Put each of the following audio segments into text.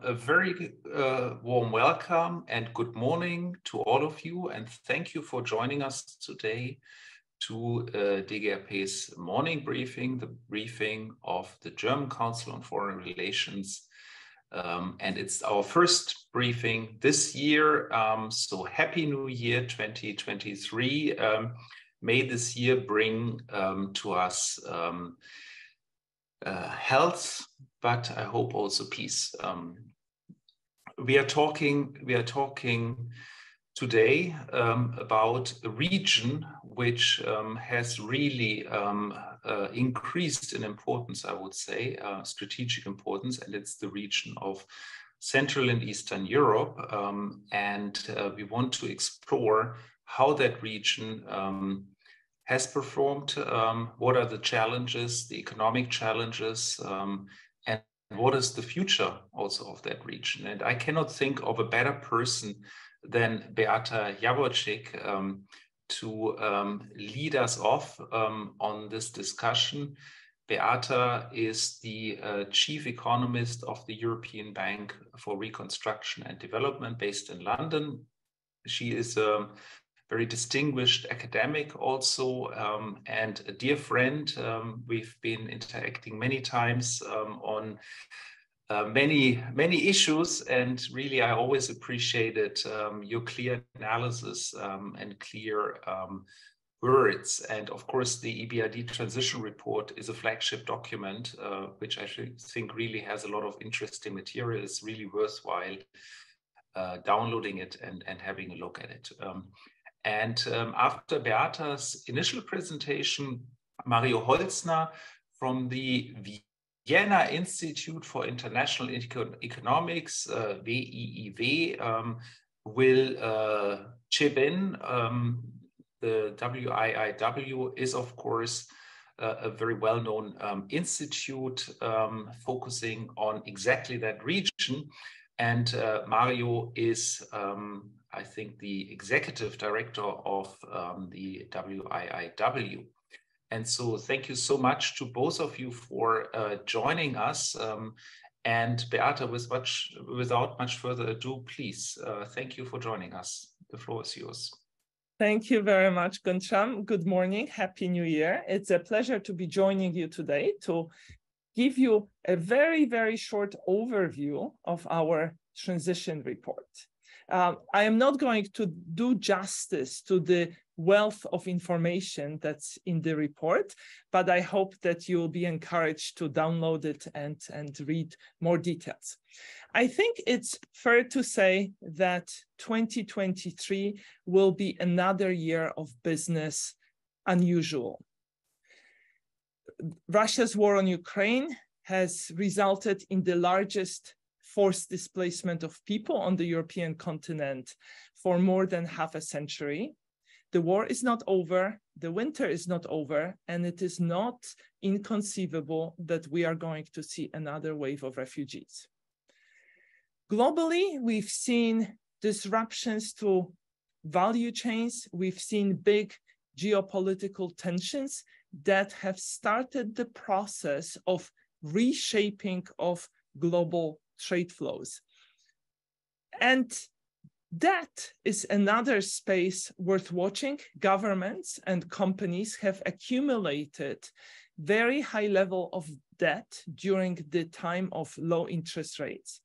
A very warm welcome and good morning to all of you, and thank you for joining us today to DGAP's morning briefing, the briefing of the German Council on Foreign Relations. And it's our first briefing this year, so Happy New Year 2023. May this year bring to us health, but I hope also peace. We are talking today about a region which has really increased in importance, I would say, strategic importance, and it's the region of Central and Eastern Europe. We want to explore how that region has performed, what are the challenges, the economic challenges, and what is the future also of that region. And I cannot think of a better person than Beata Javorcik to lead us off on this discussion. Beata is the chief economist of the European Bank for Reconstruction and Development based in London. She is a very distinguished academic also, and a dear friend. We've been interacting many times on many issues, and really I always appreciated your clear analysis and clear words. And of course the EBRD transition report is a flagship document which I think really has a lot of interesting material. It's really worthwhile downloading it and having a look at it. After Beata's initial presentation, Mario Holzner from the Vienna Institute for International Economics, WIIW, will chip in. The WIIW is, of course, a very well-known institute focusing on exactly that region. And Mario is, I think, the executive director of the WIIW. And so thank you so much to both of you for joining us. And Beata, without much further ado, please, thank you for joining us. The floor is yours. Thank you very much, Guntram. Good morning. Happy New Year. It's a pleasure to be joining you today to give you a very, very short overview of our transition report. I am not going to do justice to the wealth of information that's in the report, but I hope that you'll be encouraged to download it and read more details. I think it's fair to say that 2023 will be another year of business unusual. Russia's war on Ukraine has resulted in the largest forced displacement of people on the European continent for more than half a century. The war is not over, the winter is not over, and it is not inconceivable that we are going to see another wave of refugees. Globally, we've seen disruptions to value chains, we've seen big geopolitical tensions that have started the process of reshaping of global trade flows. And that is another space worth watching. Governments and companies have accumulated very high level of debt during the time of low interest rates.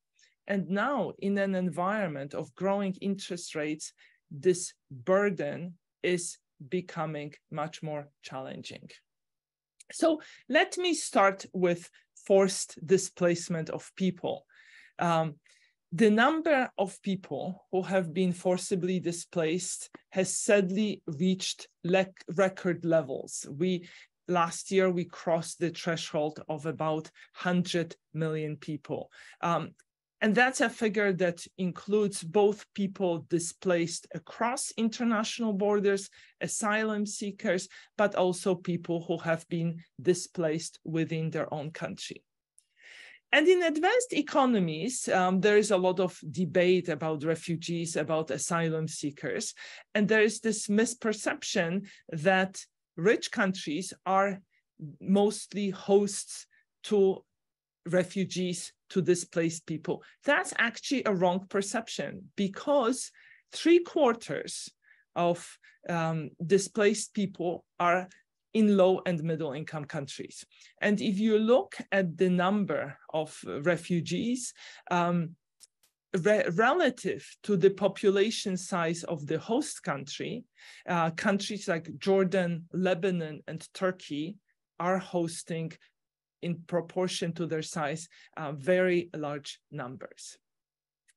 And now in an environment of growing interest rates, this burden is becoming much more challenging. So let me start with forced displacement of people. The number of people who have been forcibly displaced has sadly reached record levels. Last year, we crossed the threshold of about 100 million people. And that's a figure that includes both people displaced across international borders, asylum seekers, but also people who have been displaced within their own country. And in advanced economies, there is a lot of debate about refugees, about asylum seekers. And there is this misperception that rich countries are mostly hosts to refugees to displaced people. That's actually a wrong perception, because 3/4 of displaced people are in low and middle income countries. And if you look at the number of refugees relative to the population size of the host country, countries like Jordan, Lebanon, and Turkey are hosting, in proportion to their size, very large numbers.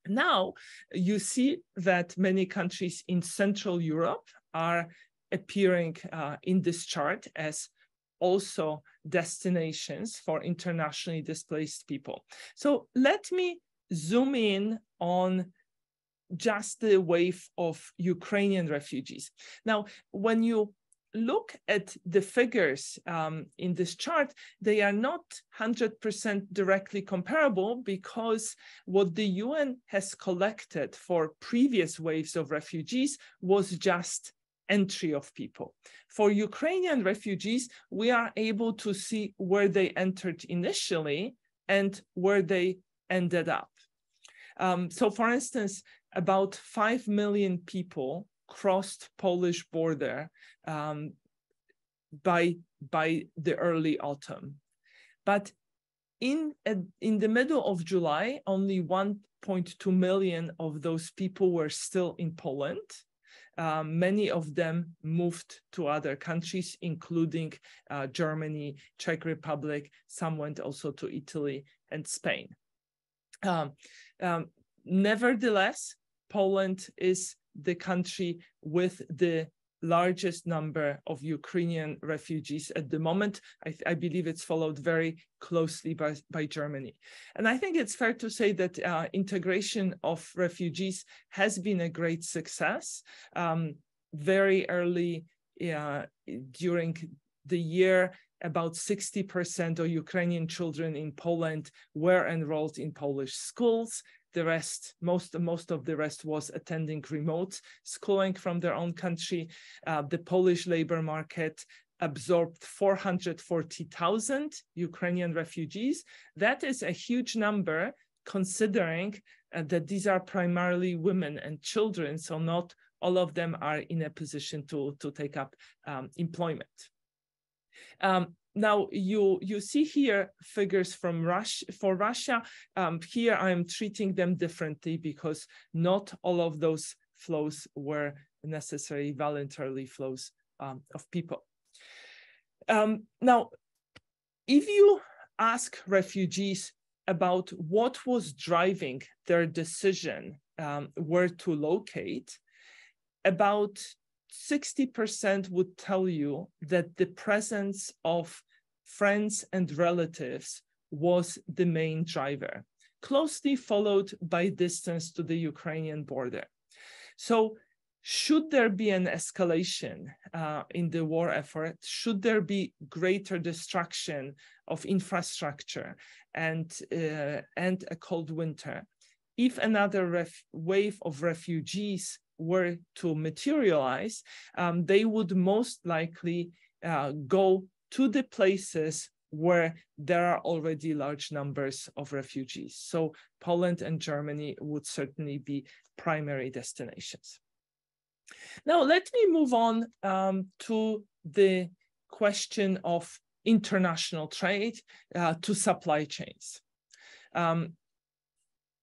Now, you see that many countries in Central Europe are appearing in this chart as also destinations for internationally displaced people. So let me zoom in on just the wave of Ukrainian refugees. Now, when you look at the figures in this chart, they are not 100% directly comparable, because what the UN has collected for previous waves of refugees was just entry of people. For Ukrainian refugees, we are able to see where they entered initially and where they ended up. So for instance, about 5 million people crossed Polish border by the early autumn. But in the middle of July, only 1.2 million of those people were still in Poland. Many of them moved to other countries, including Germany, Czech Republic. Some went also to Italy and Spain. Nevertheless, Poland is the country with the largest number of Ukrainian refugees at the moment. I believe it's followed very closely by Germany. And I think it's fair to say that integration of refugees has been a great success. Very early during the year, about 60% of Ukrainian children in Poland were enrolled in Polish schools. The rest, most of the rest was attending remote schooling from their own country. The Polish labor market absorbed 440,000 Ukrainian refugees. That is a huge number, considering that these are primarily women and children, so not all of them are in a position to take up employment. Now, you see here figures from Russia. For Russia, here I'm treating them differently, because not all of those flows were necessarily voluntarily flows of people. Now, if you ask refugees about what was driving their decision where to locate, about 60% would tell you that the presence of friends and relatives was the main driver, closely followed by distance to the Ukrainian border. So should there be an escalation in the war effort, should there be greater destruction of infrastructure and a cold winter, if another wave of refugees were to materialize, they would most likely go to the places where there are already large numbers of refugees. So Poland and Germany would certainly be primary destinations. Now, let me move on to the question of international trade to supply chains.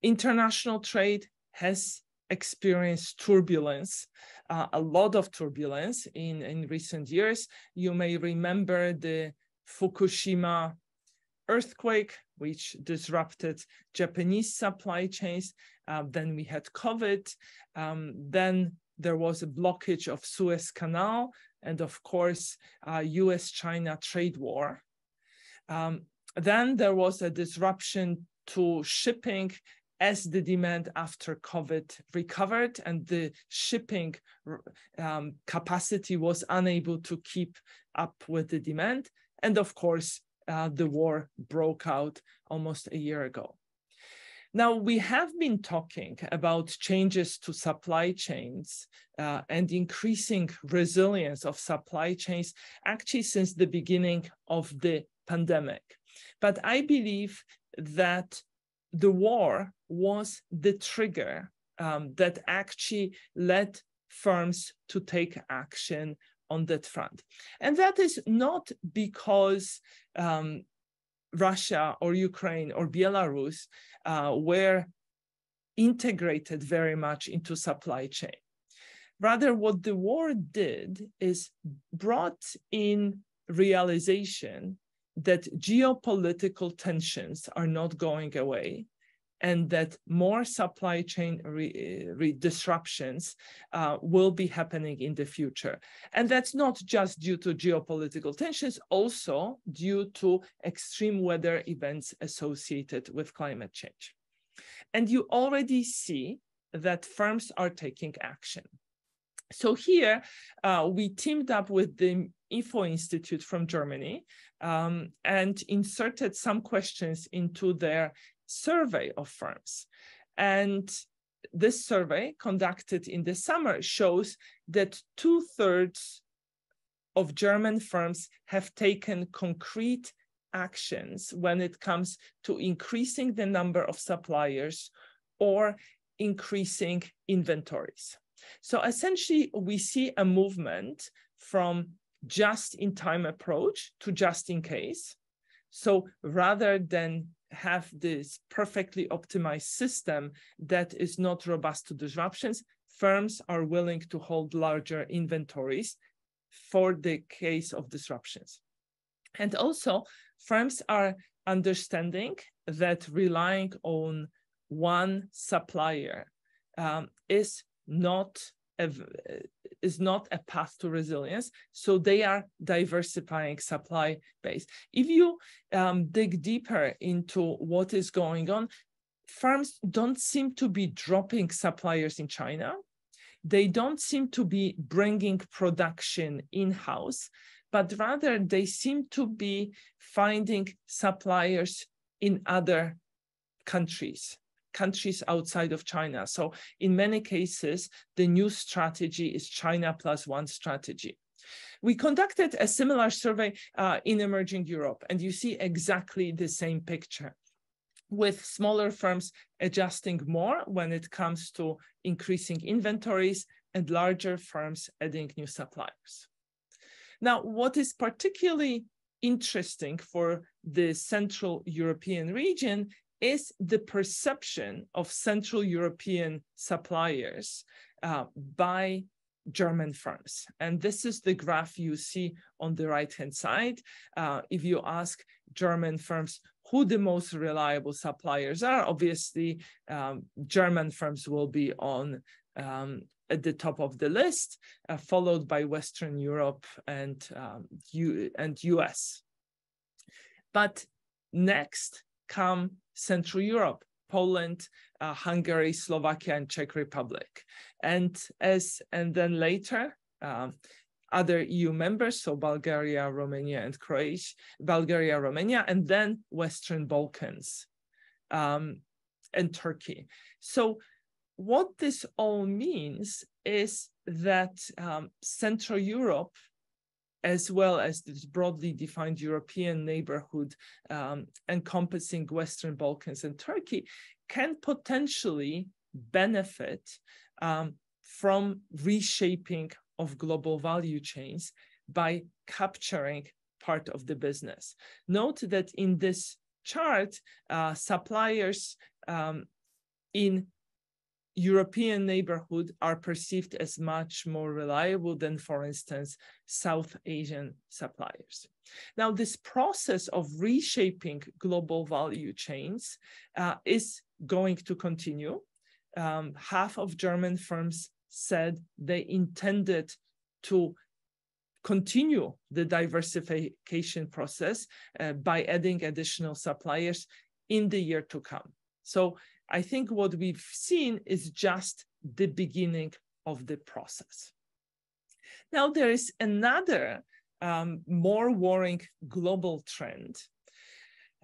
International trade has experienced turbulence, a lot of turbulence in recent years. You may remember the Fukushima earthquake, which disrupted Japanese supply chains. Then we had COVID. Then there was a blockage of Suez Canal, and of course, US-China trade war. Then there was a disruption to shipping as the demand after COVID recovered, and the shipping capacity was unable to keep up with the demand. And of course, the war broke out almost a year ago. Now, we have been talking about changes to supply chains and increasing resilience of supply chains actually since the beginning of the pandemic. But I believe that the war was the trigger that actually led firms to take action on that front. And that is not because Russia or Ukraine or Belarus were integrated very much into supply chain. Rather, what the war did is brought in realization that geopolitical tensions are not going away, and that more supply chain disruptions will be happening in the future. And that's not just due to geopolitical tensions, also due to extreme weather events associated with climate change. And you already see that firms are taking action. So here, we teamed up with the IFO Institute from Germany and inserted some questions into their survey of firms. And this survey, conducted in the summer, shows that 2/3 of German firms have taken concrete actions when it comes to increasing the number of suppliers or increasing inventories. So essentially, we see a movement from just-in-time approach to just-in-case. So rather than have this perfectly optimized system that is not robust to disruptions, firms are willing to hold larger inventories for the case of disruptions. And also, firms are understanding that relying on one supplier is not a path to resilience, so they are diversifying supply base. If you dig deeper into what is going on, firms don't seem to be dropping suppliers in China. They don't seem to be bringing production in-house, but rather they seem to be finding suppliers in other countries outside of China. So in many cases, the new strategy is China plus one strategy. We conducted a similar survey in emerging Europe, and you see exactly the same picture, with smaller firms adjusting more when it comes to increasing inventories and larger firms adding new suppliers. Now, what is particularly interesting for the Central European region is the perception of Central European suppliers by German firms. And this is the graph you see on the right-hand side. If you ask German firms who the most reliable suppliers are, obviously German firms will be on at the top of the list, followed by Western Europe and US. But next come Central Europe, Poland, Hungary, Slovakia, and Czech Republic. And then later, other EU members, so Bulgaria, Romania, and Croatia, Bulgaria, Romania, and then Western Balkans and Turkey. So what this all means is that Central Europe, as well as this broadly defined European neighborhood encompassing Western Balkans and Turkey, can potentially benefit from reshaping of global value chains by capturing part of the business. Note that in this chart, suppliers in European neighborhood are perceived as much more reliable than, for instance, South Asian suppliers. Now, this process of reshaping global value chains is going to continue. Half of German firms said they intended to continue the diversification process by adding additional suppliers in the year to come. So I think what we've seen is just the beginning of the process. Now, there is another more worrying global trend.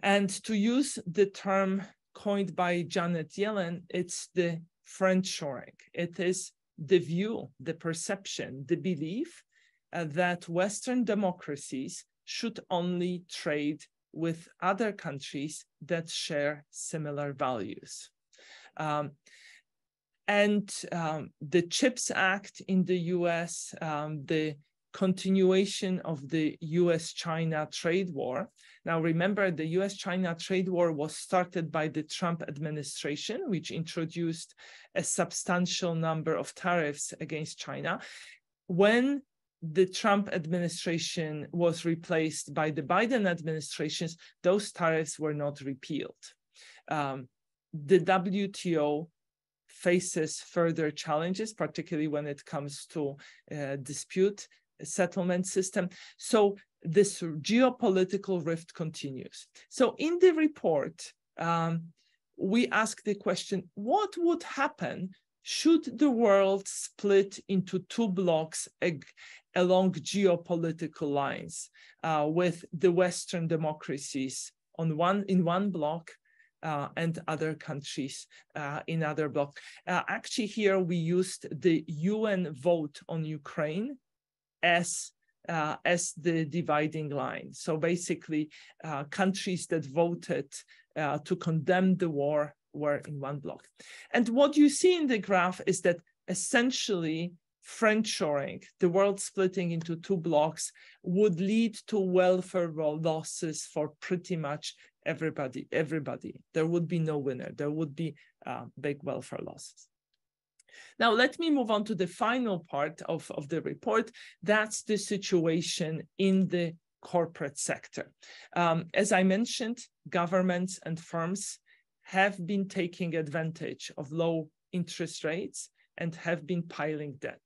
And to use the term coined by Janet Yellen, it's the friendshoring. It is the view, the perception, the belief that Western democracies should only trade with other countries that share similar values. The CHIPS Act in the US, the continuation of the US-China trade war. Now, remember, the US-China trade war was started by the Trump administration, which introduced a substantial number of tariffs against China. When the Trump administration was replaced by the Biden administration, those tariffs were not repealed. The WTO faces further challenges, particularly when it comes to dispute settlement system. So this geopolitical rift continues. So in the report, we ask the question, what would happen should the world split into two blocks along geopolitical lines, with the Western democracies in one block and other countries in other block? Actually, here we used the UN vote on Ukraine as the dividing line. So basically, countries that voted to condemn the war were in one block. And what you see in the graph is that essentially friendshoring, the world splitting into two blocks, would lead to welfare losses for pretty much everybody. There would be no winner. There would be big welfare losses. Now, let me move on to the final part of the report. That's the situation in the corporate sector. As I mentioned, governments and firms have been taking advantage of low interest rates and have been piling debt.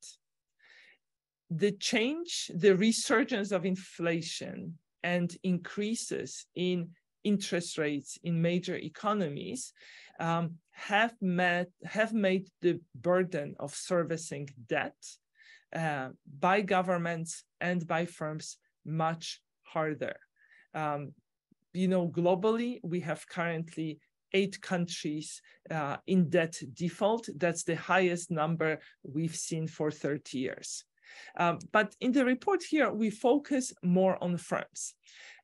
The resurgence of inflation and increases in interest rates in major economies have made the burden of servicing debt by governments and by firms much harder. Globally, we have currently 8 countries in debt default. That's the highest number we've seen for 30 years. But in the report here, we focus more on firms.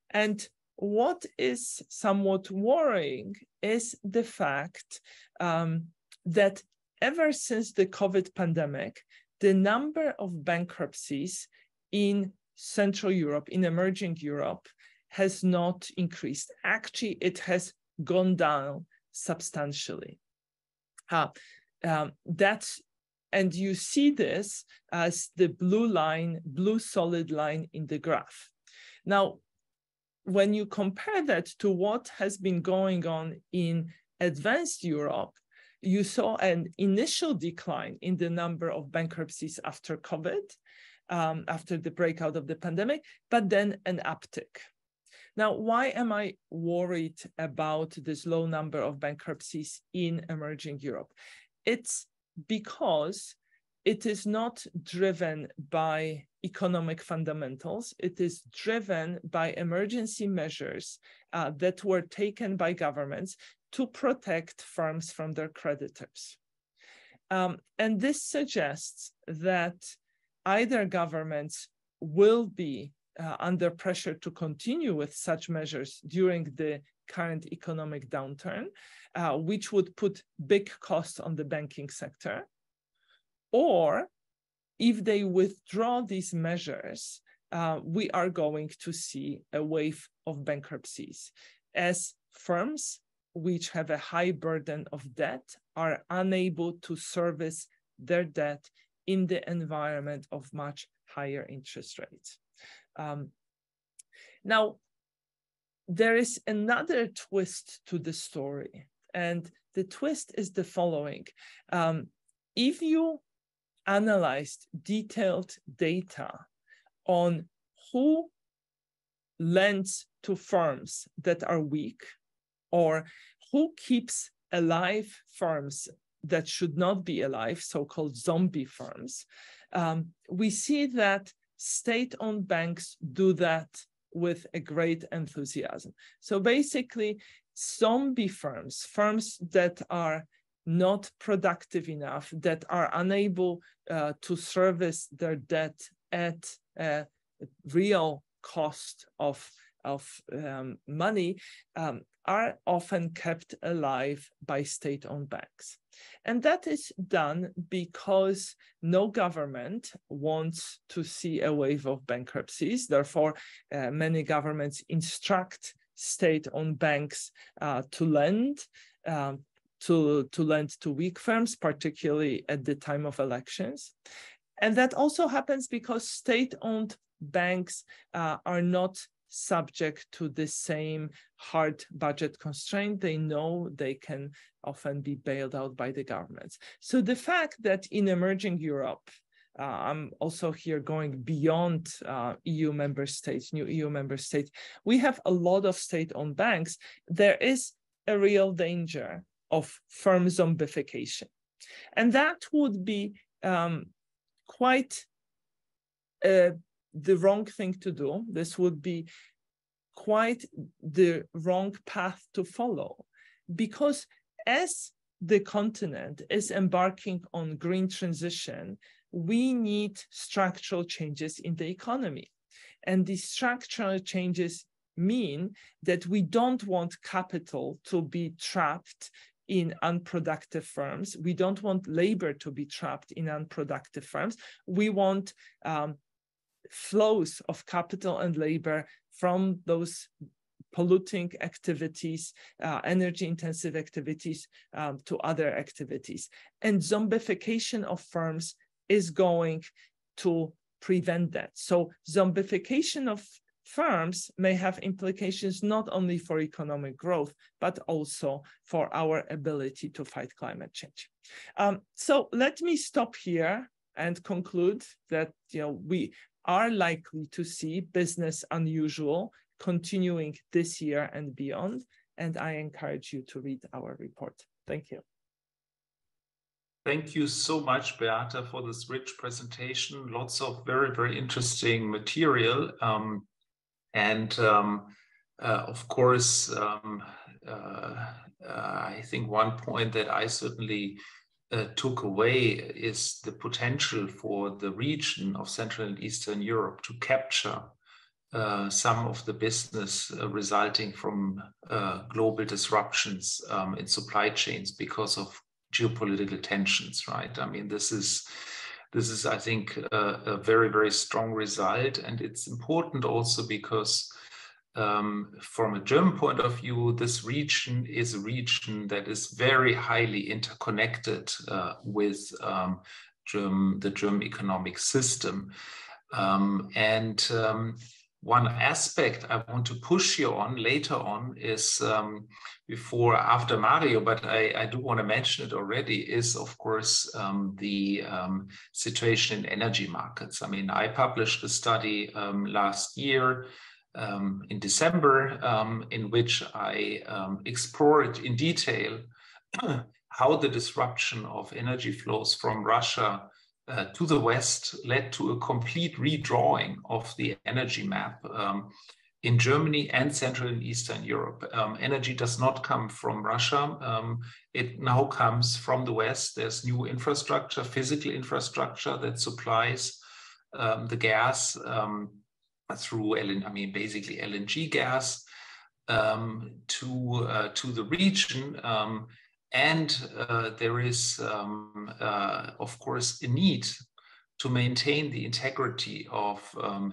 And what is somewhat worrying is the fact that ever since the COVID pandemic, the number of bankruptcies in Central Europe, in emerging Europe, has not increased. Actually, it has gone down substantially. And you see this as the blue solid line in the graph. Now, when you compare that to what has been going on in advanced Europe, you saw an initial decline in the number of bankruptcies after COVID, after the breakout of the pandemic, but then an uptick. Now, why am I worried about this low number of bankruptcies in emerging Europe? It's because it is not driven by economic fundamentals. It is driven by emergency measures that were taken by governments to protect firms from their creditors. And this suggests that either governments will be under pressure to continue with such measures during the current economic downturn, which would put big costs on the banking sector, or if they withdraw these measures, we are going to see a wave of bankruptcies as firms which have a high burden of debt are unable to service their debt in the environment of much higher interest rates. Now, there is another twist to the story, and the twist is the following. If you analyzed detailed data on who lends to firms that are weak, or who keeps alive firms that should not be alive, so-called zombie firms, we see that state-owned banks do that with a great enthusiasm. So basically, zombie firms, firms that are not productive enough, that are unable to service their debt at a real cost of money are often kept alive by state-owned banks. And that is done because no government wants to see a wave of bankruptcies. Therefore, many governments instruct state-owned banks to lend to weak firms, particularly at the time of elections. And that also happens because state-owned banks are not subject to the same hard budget constraint. They know they can often be bailed out by the governments. So the fact that in emerging Europe, I'm also here going beyond EU member states, new EU member states, we have a lot of state-owned banks. There is a real danger of firm zombification. And that would be quite the wrong thing to do. This would be quite the wrong path to follow, because as the continent is embarking on green transition, we need structural changes in the economy. And these structural changes mean that we don't want capital to be trapped in unproductive firms. We don't want labor to be trapped in unproductive firms. We want flows of capital and labor from those polluting activities, energy-intensive activities, to other activities. And zombification of firms is going to prevent that. So zombification of firms may have implications not only for economic growth, but also for our ability to fight climate change. So let me stop here and conclude that we are likely to see business unusual continuing this year and beyond. And I encourage you to read our report. Thank you. Thank you so much, Beata, for this rich presentation. Lots of very, very interesting material. Of course, I think one point that I certainly took away is the potential for the region of Central and Eastern Europe to capture some of the business resulting from global disruptions in supply chains because of geopolitical tensions, right? I mean, this is, I think, a very, very strong result. And it's important also because from a German point of view, this region is a region that is very highly interconnected with the German economic system. One aspect I want to push you on later on is after Mario, but I do want to mention it already, is of course the situation in energy markets. I mean, I published a study last year in December, in which I explored in detail how the disruption of energy flows from Russia to the West led to a complete redrawing of the energy map in Germany and Central and Eastern Europe. Energy does not come from Russia. It now comes from the West. There's new infrastructure, physical infrastructure that supplies the gas through basically LNG gas to the region. There is, of course, a need to maintain the integrity of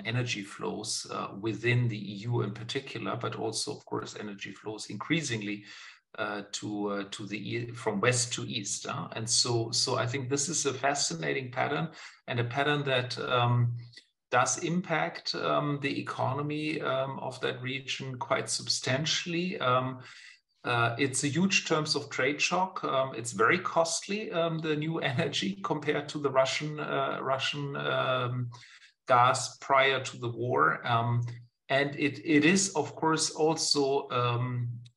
energy flows within the EU in particular, but also, of course, energy flows increasingly from west to east. And so I think this is a fascinating pattern, and a pattern that does impact the economy of that region quite substantially. It's a huge terms of trade shock. It's very costly, the new energy, compared to the Russian gas prior to the war. And it is, of course, also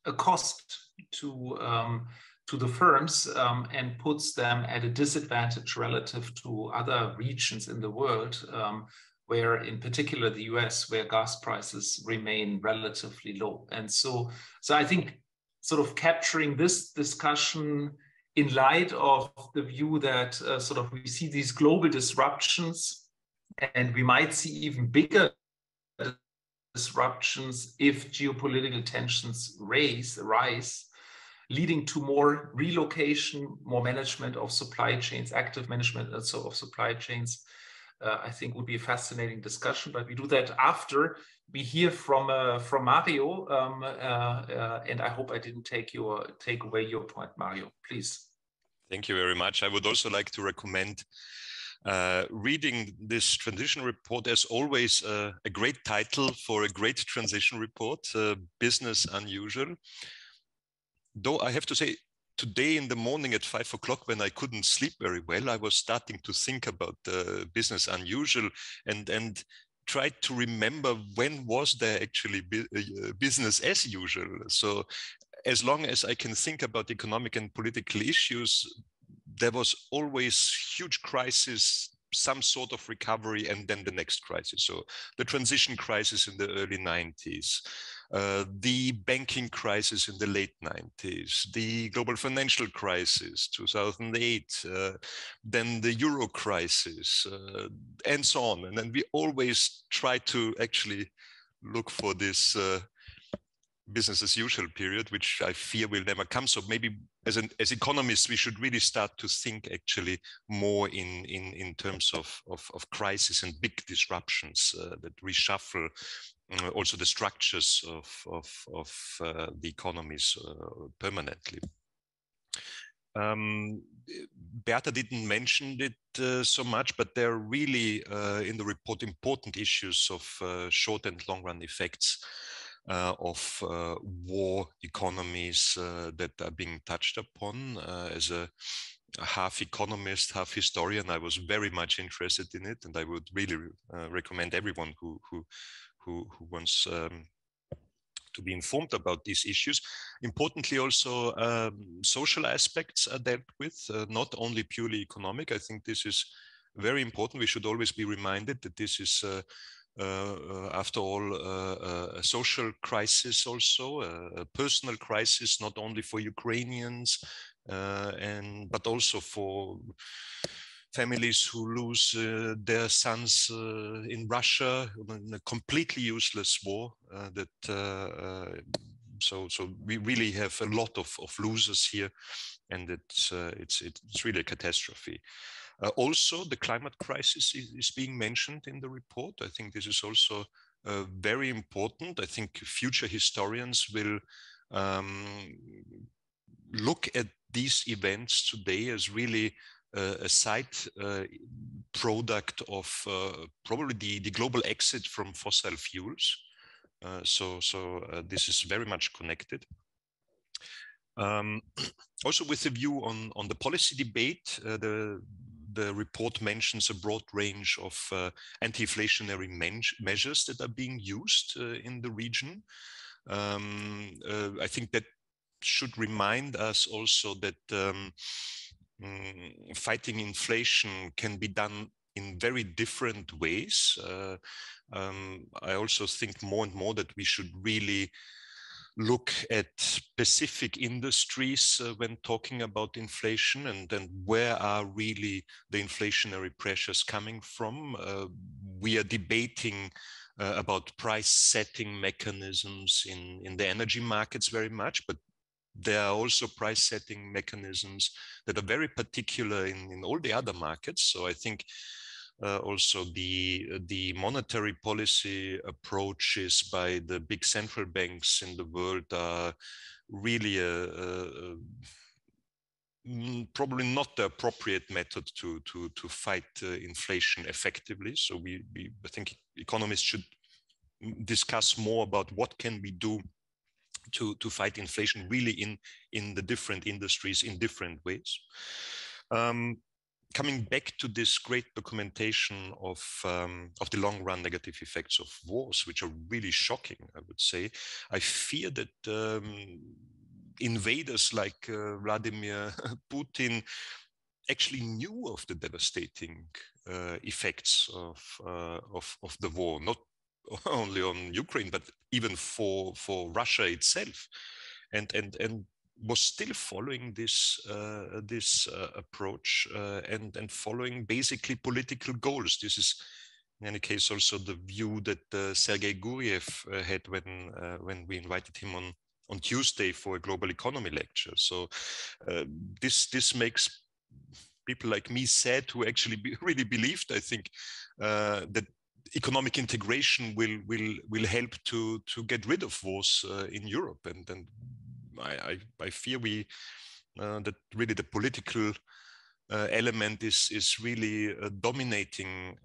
a cost to the firms and puts them at a disadvantage relative to other regions in the world, where in particular the US, where gas prices remain relatively low. And so I think sort of capturing this discussion in light of the view that sort of we see these global disruptions, and we might see even bigger disruptions if geopolitical tensions rise, leading to more relocation, more management of supply chains, active management also of supply chains. I think would be a fascinating discussion, but we do that after we hear from Mario, and I hope I didn't take away your point, Mario. Please. Thank you very much. I would also like to recommend reading this transition report. As always, a great title for a great transition report, Business Unusual. Though I have to say, today in the morning at 5 o'clock, when I couldn't sleep very well, I was starting to think about business unusual and tried to remember when was there actually business as usual. So as long as I can think about economic and political issues, there was always huge crisis, some sort of recovery, and then the next crisis. So the transition crisis in the early 90s, the banking crisis in the late 90s, the global financial crisis, 2008, then the Euro crisis, and so on. And then we always try to actually look for this business as usual period, which I fear will never come. So maybe as economists, we should really start to think actually more in terms of crisis and big disruptions that reshuffle also the structures of the economies permanently. Beata didn't mention it so much, but there are really in the report important issues of short and long run effects of war economies that are being touched upon. As a half economist, half historian, I was very much interested in it, and I would really recommend everyone who wants to be informed about these issues. Importantly, also social aspects are dealt with, not only purely economic. I think this is very important. We should always be reminded that this is after all, a social crisis, also a personal crisis, not only for Ukrainians, but also for families who lose their sons in Russia in a completely useless war. So we really have a lot of losers here, and it's really a catastrophe. Also, the climate crisis is being mentioned in the report. I think this is also very important. I think future historians will look at these events today as really a side product of probably the global exit from fossil fuels. So this is very much connected. Also, with a view on the policy debate, the report mentions a broad range of anti-inflationary measures that are being used in the region. I think that should remind us also that fighting inflation can be done in very different ways. I also think more and more that we should really look at specific industries when talking about inflation, and then where are really the inflationary pressures coming from. We are debating about price setting mechanisms in the energy markets very much, but there are also price setting mechanisms that are very particular in all the other markets. So I think also the monetary policy approaches by the big central banks in the world are really probably not the appropriate method to fight inflation effectively. So I think economists should discuss more about what can we do to fight inflation really in the different industries in different ways. Coming back to this great documentation of the long-run negative effects of wars, which are really shocking, I would say, I fear that invaders like Vladimir Putin actually knew of the devastating effects of the war, not only on Ukraine, but even for Russia itself, and was still following this approach and following basically political goals. This is in any case, also the view that Sergei Guriev had when we invited him on Tuesday for a global economy lecture. So this makes people like me sad, who actually really believed, I think, that economic integration will help to get rid of wars in Europe, and I fear that really the political element is really dominating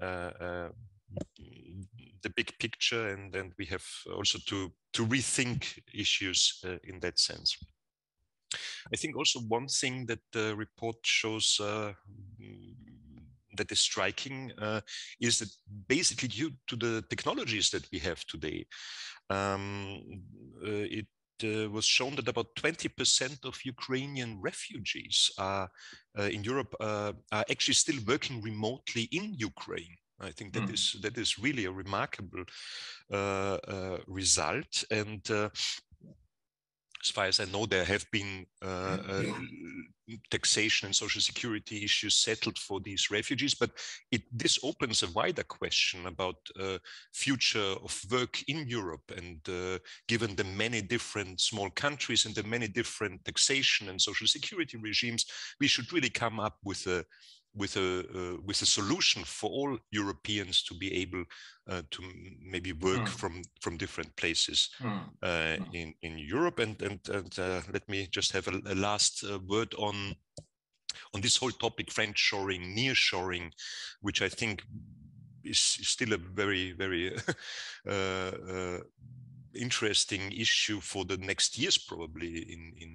the big picture, and then we have also to rethink issues in that sense. I think also one thing that the report shows that is striking is that basically due to the technologies that we have today, it was shown that about 20% of Ukrainian refugees in Europe are actually still working remotely in Ukraine. I think that is really a remarkable result. And as far as I know, there have been taxation and social security issues settled for these refugees, but this opens a wider question about future of work in Europe, and given the many different small countries and the many different taxation and social security regimes, we should really come up with a solution for all Europeans to be able to maybe work from different places in Europe. And let me just have a last word on this whole topic, friendshoring, nearshoring, which I think is still a very, very interesting issue for the next years, probably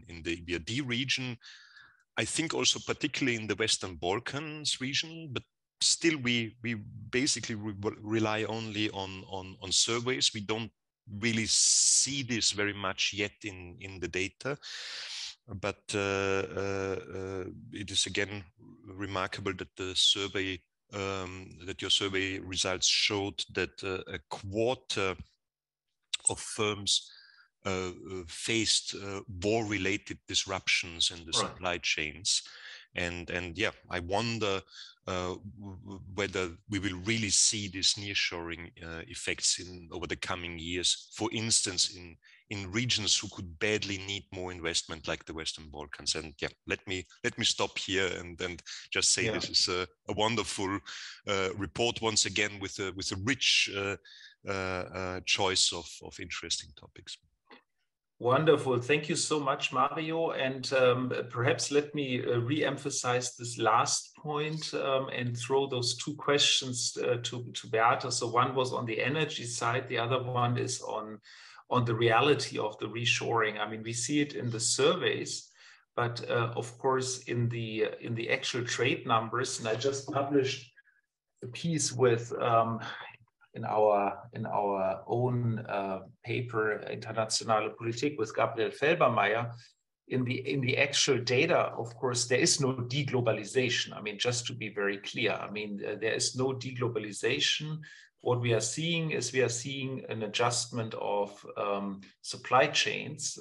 in the EBRD region. I think also particularly in the Western Balkans region, but still we basically rely only on surveys. We don't really see this very much yet in the data, but it is again remarkable that the survey, that your survey results showed that a quarter of firms faced war-related disruptions in the supply chains, and yeah, I wonder whether we will really see these nearshoring effects over the coming years. For instance, in regions who could badly need more investment, like the Western Balkans. And yeah, let me stop here and just say this is a wonderful report once again with a rich choice of interesting topics. Wonderful. Thank you so much, Mario. And perhaps let me re-emphasize this last point and throw those two questions to Beata. So one was on the energy side, the other one is on the reality of the reshoring. I mean, we see it in the surveys, but of course in the actual trade numbers. And I just published a piece with in our own paper, Internationale Politik, with Gabriel Felbermayr. In the actual data, of course, there is no deglobalization. I mean, just to be very clear, I mean, there is no deglobalization. What we are seeing is an adjustment of supply chains,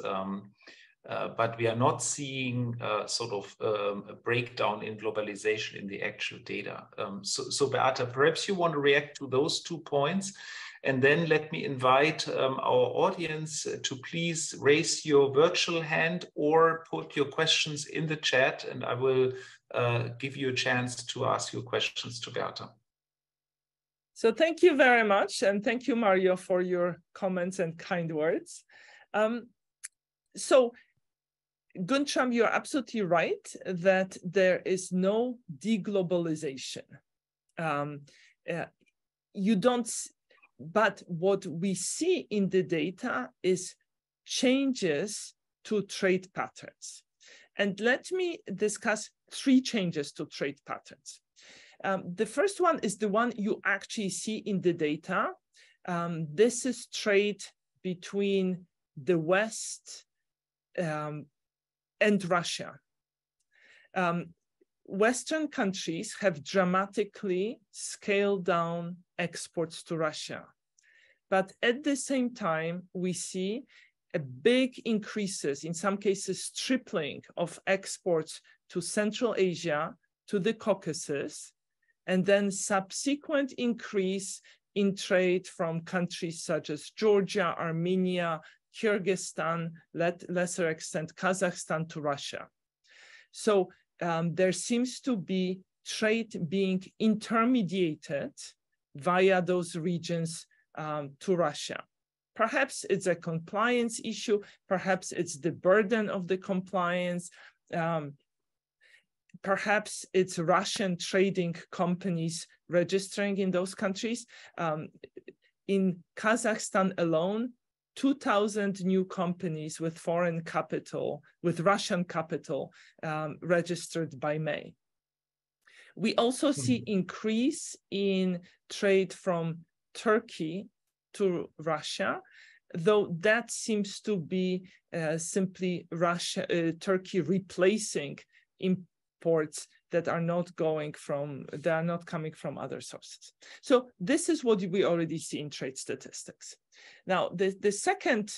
but we are not seeing sort of a breakdown in globalization in the actual data. So Beata, perhaps you want to react to those 2 points, and then let me invite our audience to please raise your virtual hand or put your questions in the chat, and I will give you a chance to ask your questions to Beata. So thank you very much, and thank you, Mario, for your comments and kind words. So Guntram, you're absolutely right that there is no deglobalization. But what we see in the data is changes to trade patterns. And let me discuss 3 changes to trade patterns. The first one is the one you actually see in the data. This is trade between the West and Russia. Western countries have dramatically scaled down exports to Russia. But at the same time, we see a big increases, in some cases tripling of exports to Central Asia, to the Caucasus, and then subsequent increase in trade from countries such as Georgia, Armenia, Kyrgyzstan, lesser extent Kazakhstan, to Russia. So there seems to be trade being intermediated via those regions to Russia. Perhaps it's a compliance issue, perhaps it's the burden of the compliance, perhaps it's Russian trading companies registering in those countries. In Kazakhstan alone, 2,000 new companies with foreign capital, with Russian capital, registered by May. We also see increase in trade from Turkey to Russia, though that seems to be simply Turkey replacing imports that are not coming from other sources. So this is what we already see in trade statistics. Now, the second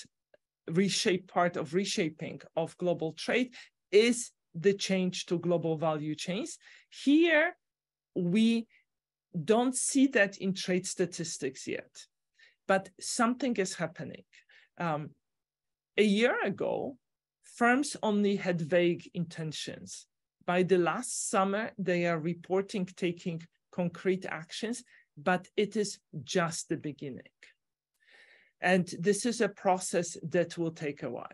part of reshaping of global trade is the change to global value chains. Here, we don't see that in trade statistics yet, but something is happening. A year ago, firms only had vague intentions. By the last summer, they are reporting taking concrete actions, but it is just the beginning. And this is a process that will take a while.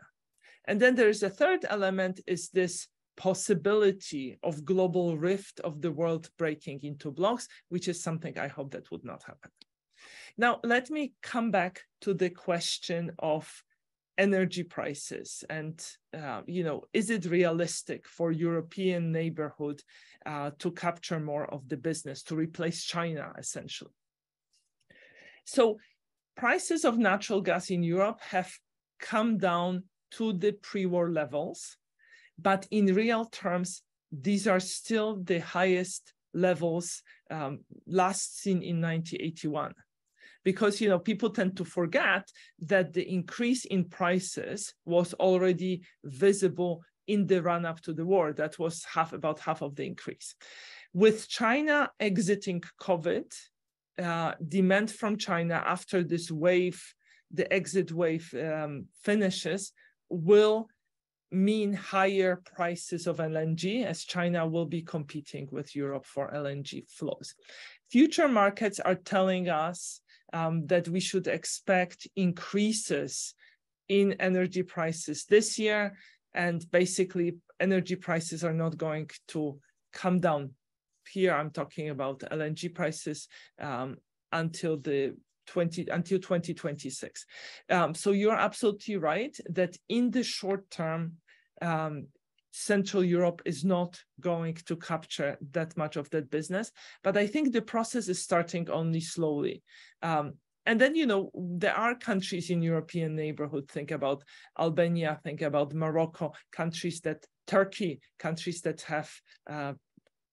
And then there is a third element, is this possibility of global rift of the world breaking into blocks, which is something I hope that would not happen. Now, let me come back to the question of energy prices and, is it realistic for European neighborhood to capture more of the business, to replace China, essentially? So prices of natural gas in Europe have come down to the pre-war levels, but in real terms, these are still the highest levels last seen in 1981. Because people tend to forget that the increase in prices was already visible in the run-up to the war. That was about half of the increase. With China exiting COVID, demand from China after this wave, the exit wave finishes, will mean higher prices of LNG, as China will be competing with Europe for LNG flows. Future markets are telling us that we should expect increases in energy prices this year, and basically energy prices are not going to come down. Here I'm talking about LNG prices until 2026. So you're absolutely right that in the short term, Central Europe is not going to capture that much of that business, but I think the process is starting only slowly. And then, there are countries in European neighborhood, think about Albania, think about Morocco, Turkey, countries that have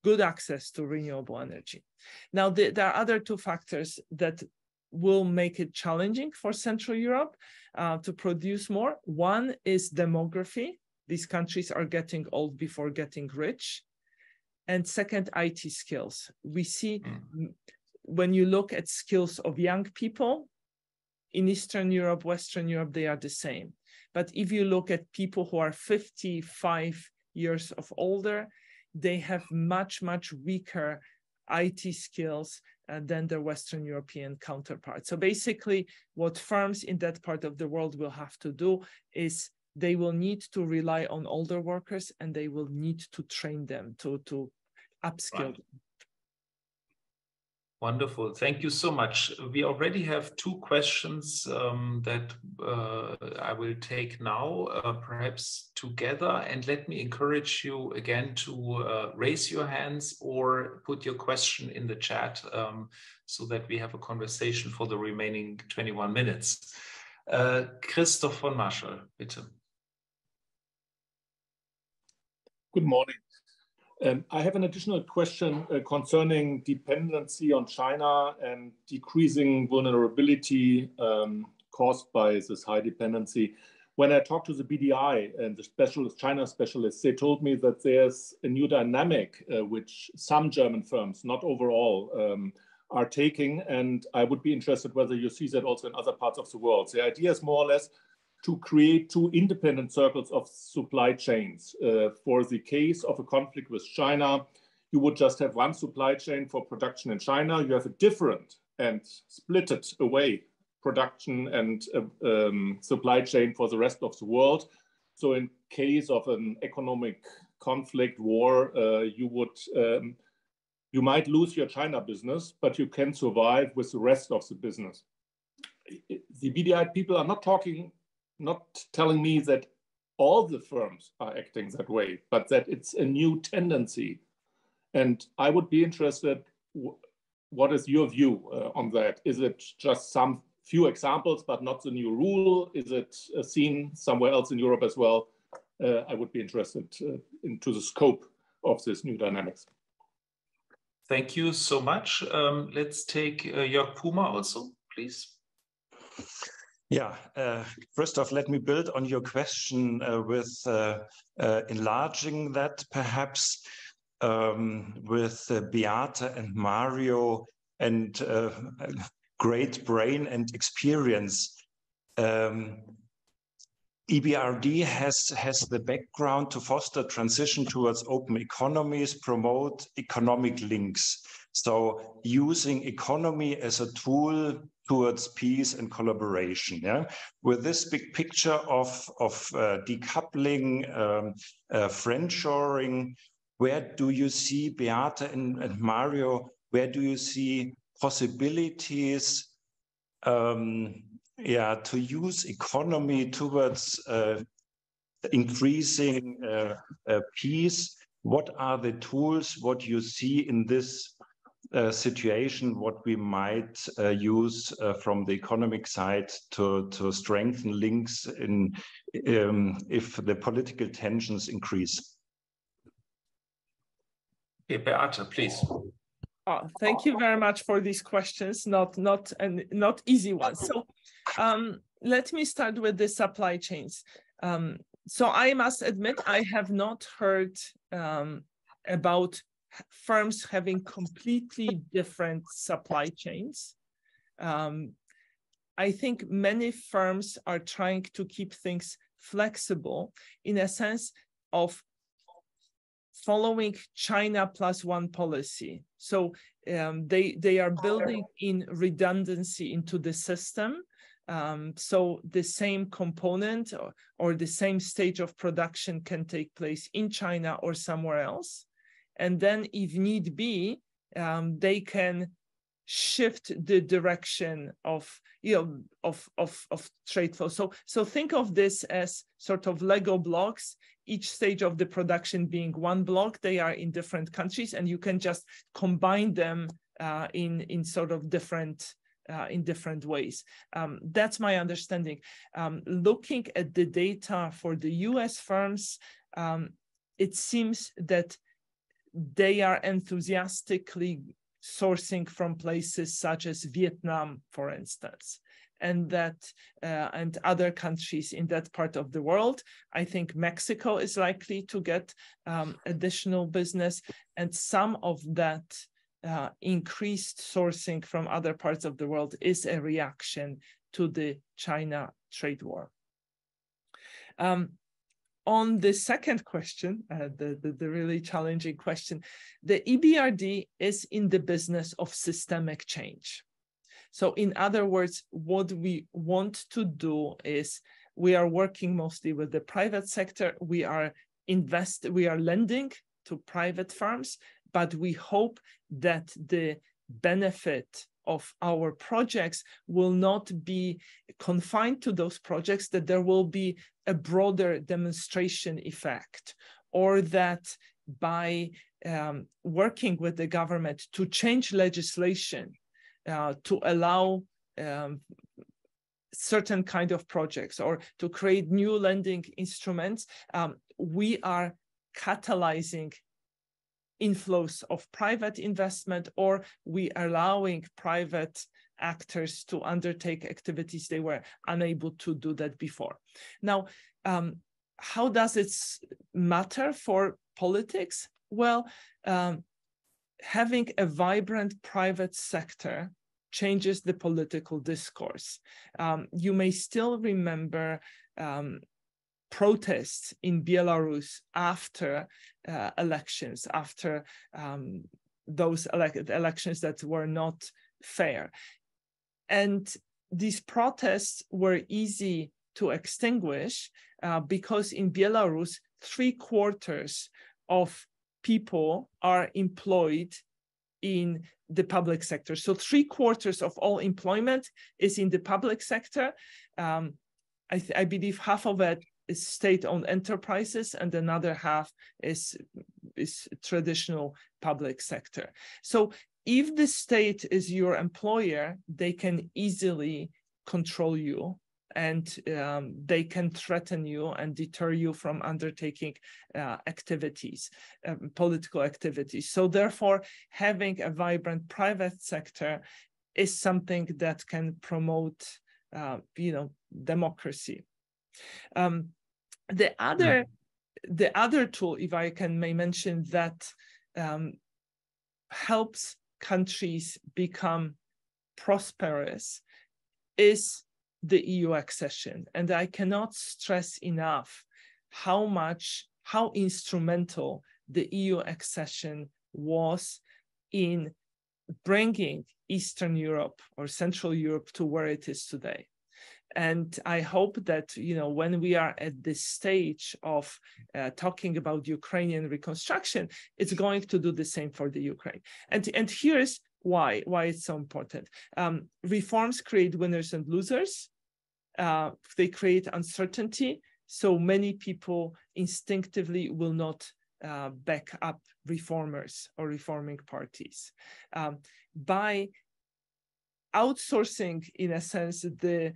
good access to renewable energy. Now, there are other two factors that will make it challenging for Central Europe to produce more. One is demography. These countries are getting old before getting rich. And second, IT skills. We see when you look at skills of young people in Eastern Europe, Western Europe, they are the same. But if you look at people who are 55 years of older, they have much, much weaker IT skills than their Western European counterparts. So basically, what firms in that part of the world will have to do is they will need to rely on older workers, and they will need to train them to upskill them. Wonderful. Thank you so much. We already have two questions that I will take now, perhaps together. And let me encourage you again to raise your hands or put your question in the chat so that we have a conversation for the remaining 21 minutes. Christoph von Marschall, bitte. Good morning. I have an additional question concerning dependency on China and decreasing vulnerability caused by this high dependency. when I talked to the BDI and the specialist, China specialists, they told me that there's a new dynamic which some German firms, not overall, are taking. And I would be interested whether you see that also in other parts of the world. The idea is more or less to create two independent circles of supply chains. For the case of a conflict with China, you would just have one supply chain for production in China. You have a different and split it away production and supply chain for the rest of the world. So in case of an economic conflict, war, you might lose your China business, but you can survive with the rest of the business. The BDI people are not telling me that all the firms are acting that way, but that it's a new tendency. And I would be interested, what is your view on that? Is it just some few examples, but not the new rule? Is it seen somewhere else in Europe as well? I would be interested into the scope of this new dynamics. Thank you so much. Let's take Jörg Puma also, please. Yeah, first off, let me build on your question with enlarging that perhaps with Beata and Mario and great brain and experience. EBRD has the background to foster transition towards open economies, promote economic links. So using economy as a tool towards peace and collaboration. Yeah? With this big picture of decoupling, friendshoring, where do you see, Beata and Mario, where do you see possibilities to use economy towards increasing peace? What are the tools, what you see in this situation, what we might use from the economic side to strengthen links in if the political tensions increase? Okay, Beata, please. Oh, thank you very much for these questions, not easy ones. So let me start with the supply chains. So I must admit, I have not heard about firms having completely different supply chains. I think many firms are trying to keep things flexible in a sense of following China +1 policy. So they are building in redundancy into the system. So the same component or the same stage of production can take place in China or somewhere else. And then if need be, they can shift the direction of trade flow. So think of this as sort of Lego blocks, each stage of the production being one block. They are in different countries, and you can just combine them in sort of different ways. That's my understanding. Looking at the data for the US firms, it seems that they are enthusiastically sourcing from places such as Vietnam, for instance, and other countries in that part of the world. I think Mexico is likely to get additional business, and some of that increased sourcing from other parts of the world is a reaction to the China trade war. On the second question, the really challenging question, the EBRD is in the business of systemic change. So in other words, what we want to do is we are working mostly with the private sector. We are lending to private firms, but we hope that the benefit of our projects will not be confined to those projects, that there will be a broader demonstration effect, or that by working with the government to change legislation to allow certain kind of projects or to create new lending instruments, we are catalyzing inflows of private investment, or we are allowing private actors to undertake activities they were unable to do that before. Now, how does it matter for politics? Well, having a vibrant private sector changes the political discourse. You may still remember protests in Belarus after elections, after those elections that were not fair. And these protests were easy to extinguish because in Belarus, 3/4 of people are employed in the public sector. So 3/4 of all employment is in the public sector. I believe half of it is state-owned enterprises and another half is traditional public sector. So if the state is your employer, they can easily control you and they can threaten you and deter you from undertaking activities, political activities. So therefore, having a vibrant private sector is something that can promote, democracy. The other tool, if I may mention, that helps countries become prosperous is the EU accession. And I cannot stress enough how instrumental the EU accession was in bringing Eastern Europe or Central Europe to where it is today. And I hope that, when we are at this stage of talking about Ukrainian reconstruction, it's going to do the same for the Ukraine. And here's why it's so important. Reforms create winners and losers. They create uncertainty. So many people instinctively will not back up reformers or reforming parties. By outsourcing, in a sense, the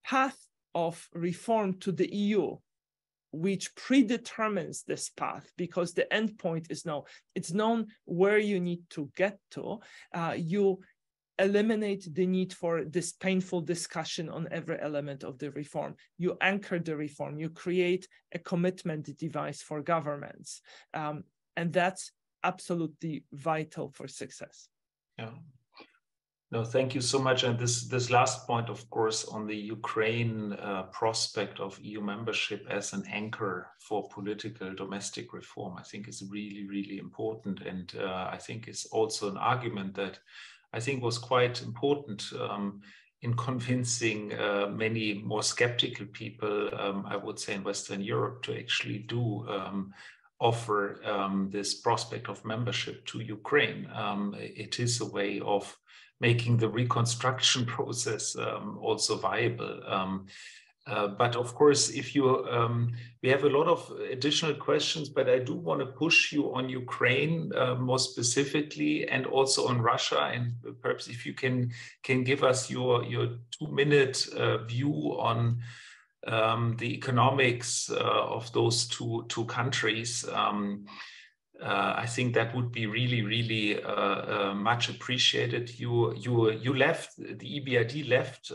path of reform to the EU, which predetermines this path because the end point is known. It's known where you need to get to. You eliminate the need for this painful discussion on every element of the reform. You anchor the reform. You create a commitment device for governments. And that's absolutely vital for success. Yeah. No, thank you so much. And this last point, of course, on the Ukraine prospect of EU membership as an anchor for political domestic reform, I think is really, really important. And I think it's also an argument that I think was quite important in convincing many more skeptical people, I would say in Western Europe, to actually do offer this prospect of membership to Ukraine. It is a way of making the reconstruction process also viable. But of course, if you, we have a lot of additional questions, but I do want to push you on Ukraine more specifically and also on Russia. And perhaps if you can give us your 2-minute view on the economics of those two countries. I think that would be really, really much appreciated. You left, the EBRD left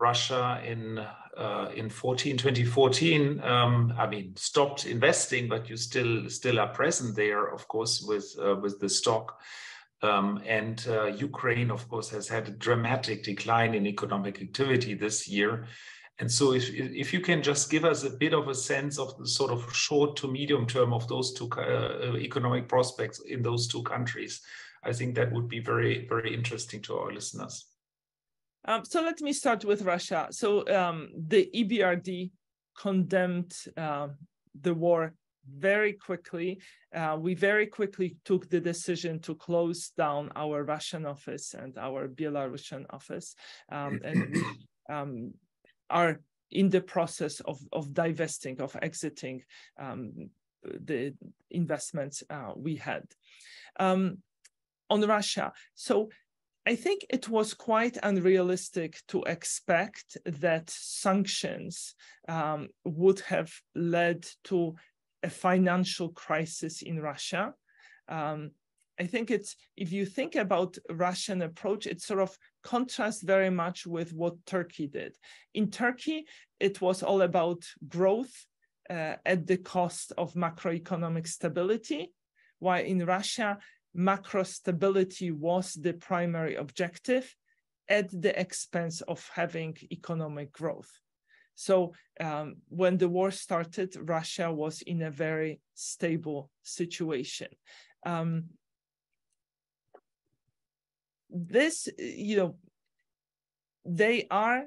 Russia in 2014. I mean, stopped investing, but you still are present there, of course, with the stock. And Ukraine, of course, has had a dramatic decline in economic activity this year. And so if you can just give us a bit of a sense of the sort of short to medium term of those two economic prospects in those two countries, I think that would be very, very interesting to our listeners. So let me start with Russia. So the EBRD condemned the war very quickly. We very quickly took the decision to close down our Russian office and our Belarusian office. And we are in the process of divesting, of exiting the investments we had. On Russia, so I think it was quite unrealistic to expect that sanctions would have led to a financial crisis in Russia. I think it's, if you think about Russian approach, it sort of contrasts very much with what Turkey did. In Turkey, it was all about growth at the cost of macroeconomic stability, while in Russia, macro stability was the primary objective at the expense of having economic growth. So when the war started, Russia was in a very stable situation. This, you know, they are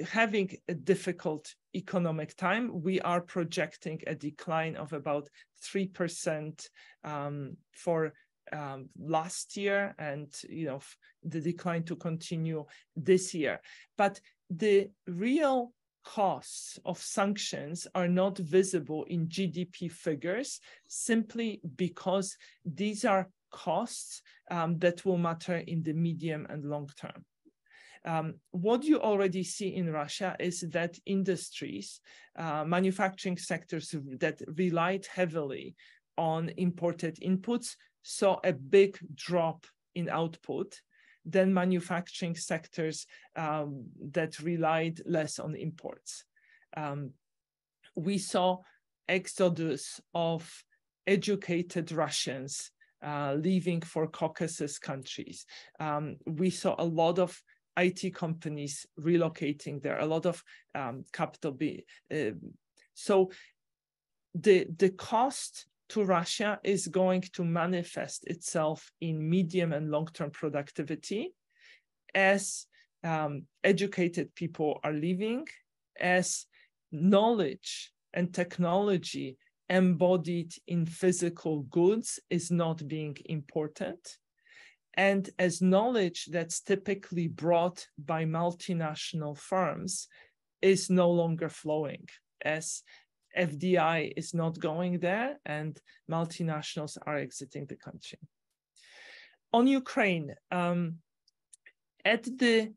having a difficult economic time. We are projecting a decline of about 3% for last year, and you know, the decline to continue this year. But the real costs of sanctions are not visible in GDP figures, simply because these are costs that will matter in the medium and long term. What you already see in Russia is that industries, manufacturing sectors that relied heavily on imported inputs saw a big drop in output than manufacturing sectors that relied less on imports. We saw exodus of educated Russians leaving for Caucasus countries. We saw a lot of IT companies relocating there, a lot of capital. So the cost to Russia is going to manifest itself in medium and long-term productivity as educated people are leaving, as knowledge and technology embodied in physical goods is not being imported, and as knowledge that's typically brought by multinational firms is no longer flowing, as FDI is not going there and multinationals are exiting the country. On Ukraine, at the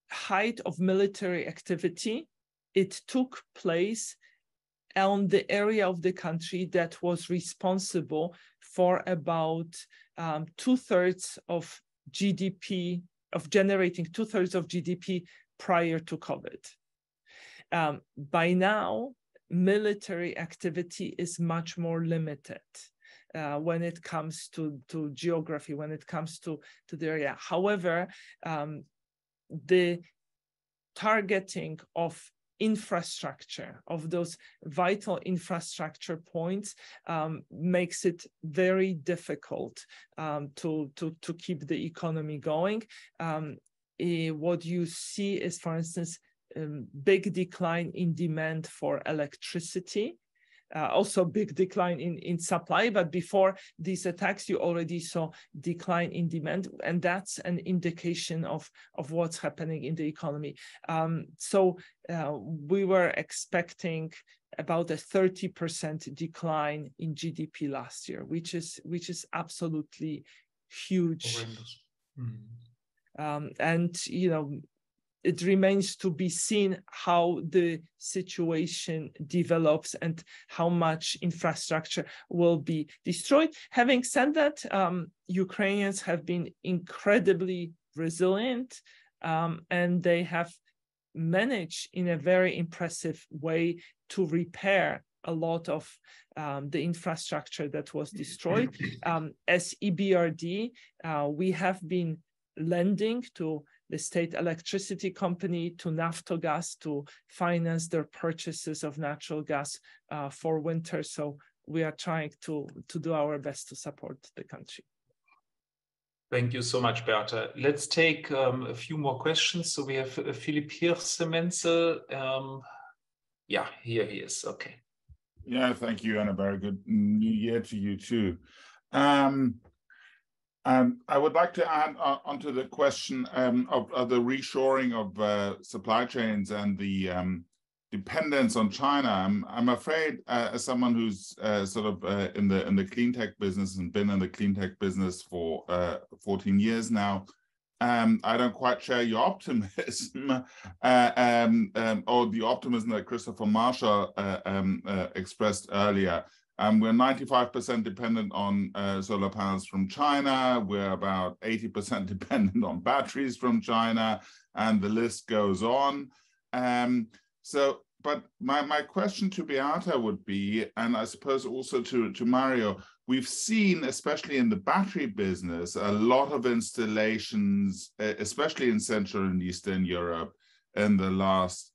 height of military activity, it took place on the area of the country that was responsible for about 2/3 of GDP, of generating 2/3 of GDP prior to COVID. By now, military activity is much more limited when it comes to geography, when it comes to the area. However, the targeting of infrastructure, of those vital infrastructure points, makes it very difficult to keep the economy going. What you see is, for instance, big decline in demand for electricity, also big decline in supply, but before these attacks, you already saw decline in demand, and that's an indication of what's happening in the economy. So we were expecting about a 30% decline in GDP last year, which is absolutely huge. And you know, it remains to be seen how the situation develops and how much infrastructure will be destroyed. Having said that, Ukrainians have been incredibly resilient, and they have managed in a very impressive way to repair a lot of the infrastructure that was destroyed. As EBRD, we have been lending to the state electricity company, to Naftogaz, to finance their purchases of natural gas for winter. So we are trying to do our best to support the country. Thank you so much, Beata. Let's take a few more questions. So we have Philipp Hirse-Menzel. Yeah, here he is. Okay. Yeah, thank you, and a very good new year to you too. I would like to add onto the question of the reshoring of supply chains and the dependence on China. I'm afraid, as someone who's sort of in the clean tech business and been in the clean tech business for 14 years now, I don't quite share your optimism or the optimism that Christopher Marshall expressed earlier. We're 95% dependent on solar panels from China. We're about 80% dependent on batteries from China, and the list goes on. But my question to Beata would be, and I suppose also to Mario, we've seen, especially in the battery business, a lot of installations, especially in Central and Eastern Europe, in the last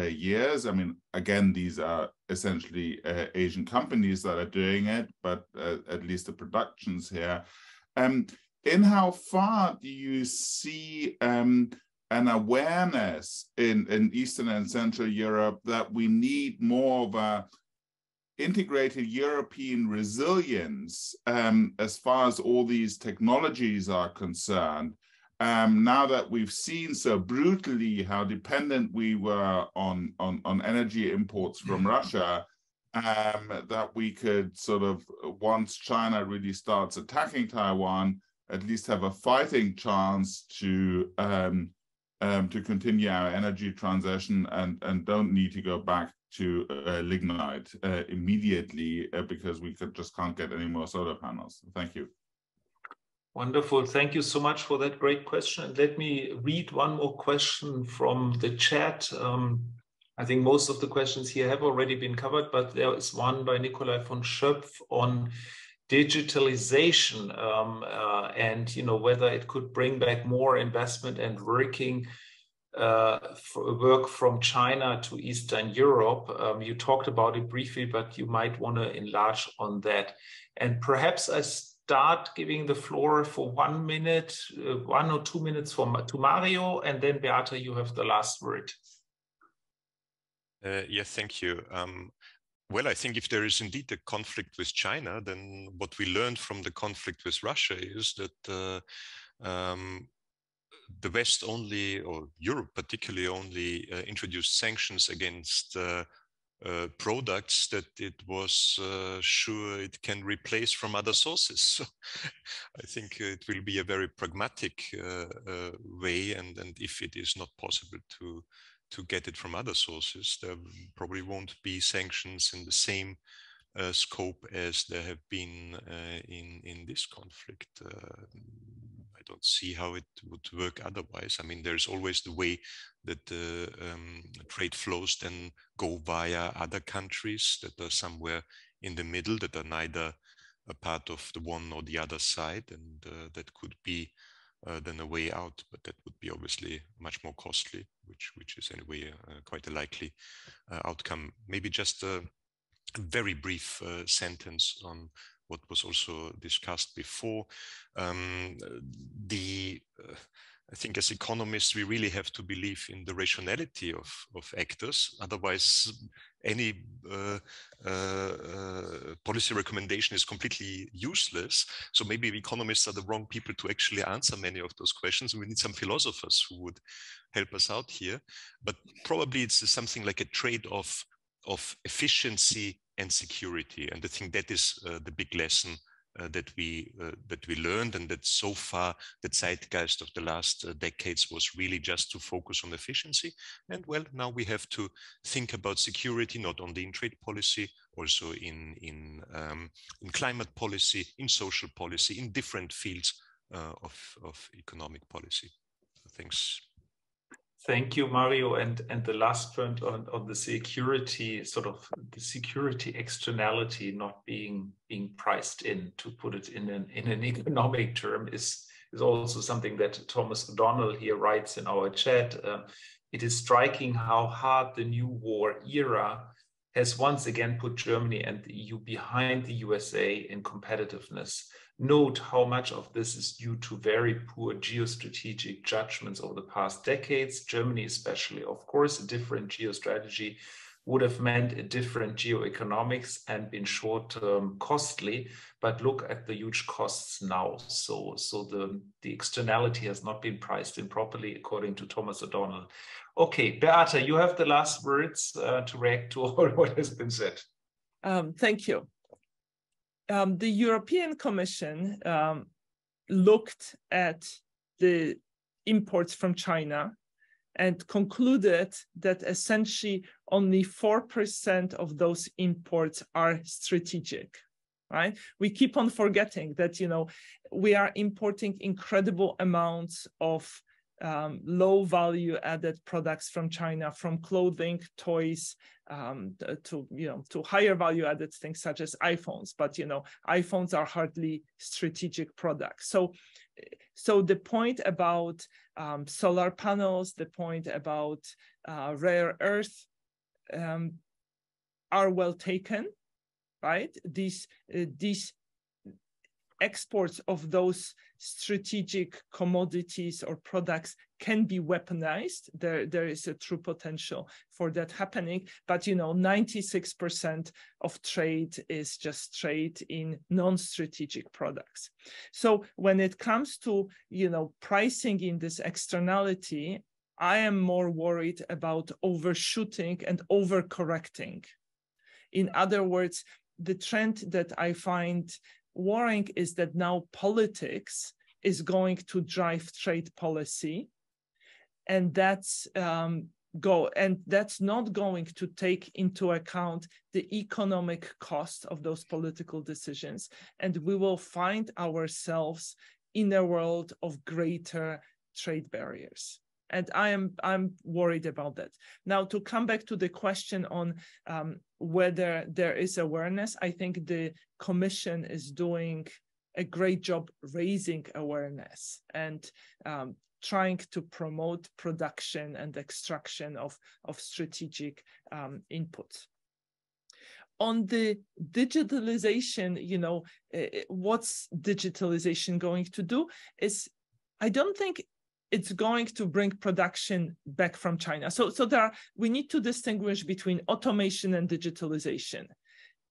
years. I mean, again, these are essentially Asian companies that are doing it, but at least the production's here. In how far do you see an awareness in Eastern and Central Europe that we need more of a integrated European resilience as far as all these technologies are concerned? Now that we've seen so brutally how dependent we were on energy imports from Russia, that we could sort of, once China really starts attacking Taiwan, at least have a fighting chance to continue our energy transition and don't need to go back to lignite immediately because we just can't get any more solar panels. Thank you. Wonderful. Thank you so much for that great question. And let me read one more question from the chat. I think most of the questions here have already been covered, but there is one by Nikolai von Schöpf on digitalization and whether it could bring back more investment and work from China to Eastern Europe. You talked about it briefly, but you might want to enlarge on that. And perhaps I start giving the floor for 1 minute, 1 or 2 minutes to Mario, and then Beata, you have the last word. Yes, thank you. Well, I think if there is indeed a conflict with China, then what we learned from the conflict with Russia is that the West only, or Europe particularly, only introduced sanctions against products that it was sure it can replace from other sources. So I think it will be a very pragmatic way, and if it is not possible to get it from other sources, there probably won't be sanctions in the same scope as there have been in this conflict. I don't see how it would work otherwise. I mean, there's always the way that trade flows then go via other countries that are somewhere in the middle, that are neither a part of the one or the other side, and that could be then a way out, but that would be obviously much more costly, which is anyway quite a likely outcome. Maybe just a very brief sentence on what was also discussed before. I think as economists, we really have to believe in the rationality of actors. Otherwise, any policy recommendation is completely useless. So maybe economists are the wrong people to actually answer many of those questions. We need some philosophers who would help us out here. But probably it's something like a trade-off of efficiency and security. And I think that is the big lesson that we learned, and that so far the zeitgeist of the last decades was really just to focus on efficiency. And well, now we have to think about security, not only in trade policy, also in climate policy, in social policy, in different fields of economic policy. Thanks. Thank you, Mario. And the last point on the security, sort of the security externality not being priced in, to put it in an economic term, is also something that Thomas O'Donnell here writes in our chat. It is striking how hard the new war era has once again put Germany and the EU behind the USA in competitiveness. Note how much of this is due to very poor geostrategic judgments over the past decades. Germany especially, of course, a different geostrategy would have meant a different geoeconomics and been short-term costly, but look at the huge costs now. So the externality has not been priced in properly, according to Thomas O'Donnell. Okay, Beata, you have the last words to react to all what has been said. Thank you. The European Commission looked at the imports from China and concluded that essentially only 4% of those imports are strategic, right? We keep on forgetting that, you know, we are importing incredible amounts of low value added products from China, from clothing, toys, to, you know, to higher value added things such as iPhones. But, you know, iPhones are hardly strategic products. So the point about solar panels, the point about rare earth are well taken, right? These exports of those strategic commodities or products can be weaponized. There is a true potential for that happening, but, you know, 96% of trade is just trade in non-strategic products. So when it comes to, you know, pricing in this externality, I am more worried about overshooting and overcorrecting. In other words, the trend that I find worrying is that now politics is going to drive trade policy, and that's not going to take into account the economic cost of those political decisions, and we will find ourselves in a world of greater trade barriers. And I'm worried about that. Now, to come back to the question on whether there is awareness, I think the Commission is doing a great job raising awareness and trying to promote production and extraction of strategic inputs. On the digitalization, you know, what's digitalization going to do is, I don't think it's going to bring production back from China. So we need to distinguish between automation and digitalization.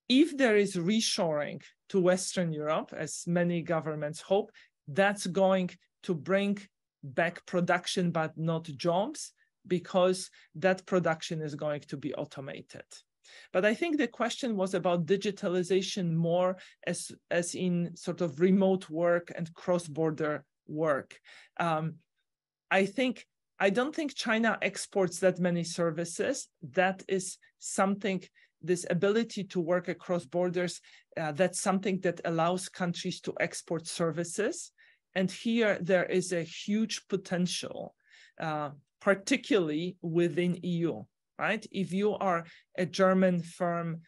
If there is reshoring to Western Europe, as many governments hope, that's going to bring back production, but not jobs, because that production is going to be automated. But I think the question was about digitalization more as in sort of remote work and cross-border work. I don't think China exports that many services. That is something, this ability to work across borders, that's something that allows countries to export services. And here there is a huge potential, particularly within EU, right? If you are a German firm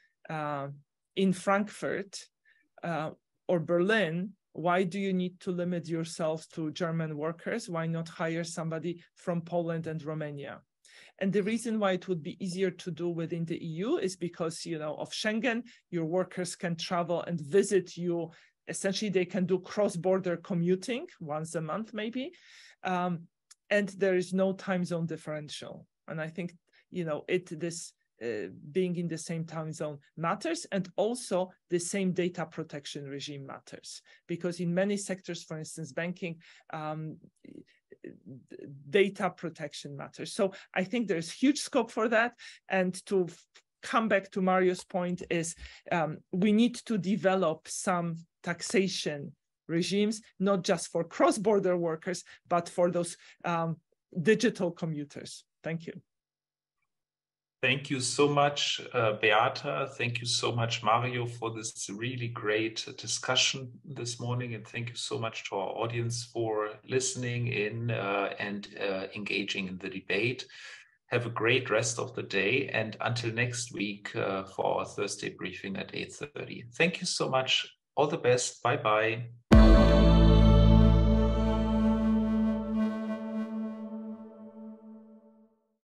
in Frankfurt or Berlin, why do you need to limit yourselves to German workers? Why not hire somebody from Poland and Romania? And the reason why it would be easier to do within the EU is because, you know, of Schengen, your workers can travel and visit you. Essentially, they can do cross-border commuting once a month, maybe. And there is no time zone differential. And I think, you know, being in the same time zone matters, and also the same data protection regime matters, because in many sectors, for instance, banking, data protection matters. So I think there's huge scope for that. And to come back to Mario's point is we need to develop some taxation regimes, not just for cross-border workers, but for those digital commuters. Thank you. Thank you so much, Beata. Thank you so much, Mario, for this really great discussion this morning. And thank you so much to our audience for listening in and engaging in the debate. Have a great rest of the day. And until next week for our Thursday briefing at 8:30. Thank you so much. All the best. Bye-bye.